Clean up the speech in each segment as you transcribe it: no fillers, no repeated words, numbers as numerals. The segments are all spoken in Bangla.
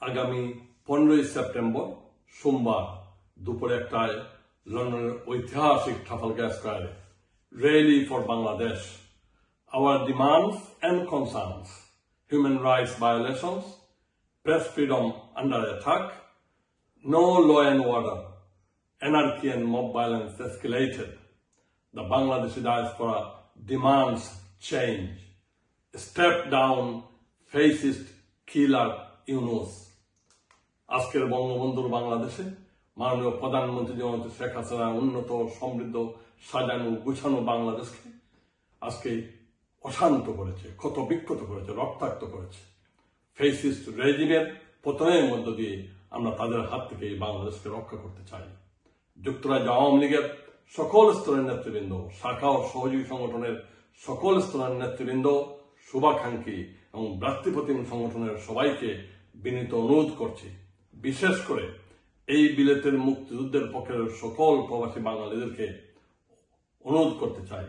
আগামী 15ই সেপ্টেম্বর সোমবার দুপুর 1টায় লন্ডনের ঐতিহাসিক ট্রাফালগার স্কয়ারে rally for Bangladesh. Our demands and concerns: human rights violations, press freedom under attack, no law and order, anarchy and mob violence escalated. The Bangladeshi diaspora demands change. Step down fascist killer Yunus. আজকের বঙ্গবন্ধুর বাংলাদেশে মাননীয় প্রধানমন্ত্রী জননেত্রী শেখ হাসিনা উন্নত সমৃদ্ধ সাজানো গুছানো বাংলাদেশকে আজকে অশান্ত করেছে, ক্ষত বিক্ষত করেছে, রক্তাক্ত করেছে। ফ্যাসিস্ট রেজিমের পতনের মধ্য দিয়ে আমরা তাদের হাত থেকে এই বাংলাদেশকে রক্ষা করতে চাই। যুক্তরাজ্য আওয়ামী লীগের সকল স্তরের নেতৃবৃন্দ, শাখা ও সহযোগী সংগঠনের সকল স্তরের নেতৃবৃন্দ, শুভাকাঙ্ক্ষী এবং ভ্রাতৃপ্রতিম সংগঠনের সবাইকে বিনীত অনুরোধ করছি, বিশেষ করে এই বিলেতের মুক্তিযুদ্ধের পক্ষের সকল প্রবাসী বাঙালিদেরকে অনুরোধ করতে চাই,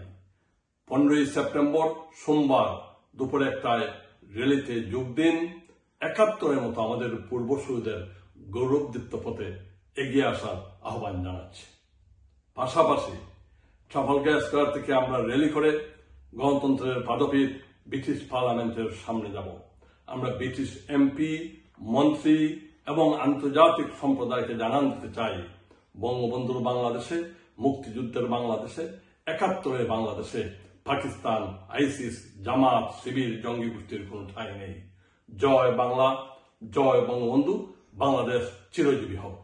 15ই সেপ্টেম্বর সোমবার দুপুর 1টায় র্যালিতে যোগ দিন। 71-এর মতো আমাদের পূর্বসূরীদের গৌরবদীপ্ত পথে এগিয়ে আসার আহ্বান জানাচ্ছি। পাশাপাশি ট্রাফালগার স্কয়ার থেকে আমরা র্যালি করে গণতন্ত্রের পাদপীঠ ব্রিটিশ পার্লামেন্টের সামনে যাব। আমরা ব্রিটিশ এমপি, মন্ত্রী এবং আন্তর্জাতিক সম্প্রদায়কে জানান দিতে চাই, বঙ্গবন্ধুর বাংলাদেশে, মুক্তিযুদ্ধের বাংলাদেশে, 71-এর বাংলাদেশে পাকিস্তান, আইসিস, জামাত, শিবির, জঙ্গি গোষ্ঠীর কোনো ঠাঁই নেই। জয় বাংলা, জয় বঙ্গবন্ধু, বাংলাদেশ চিরজীবী হোক।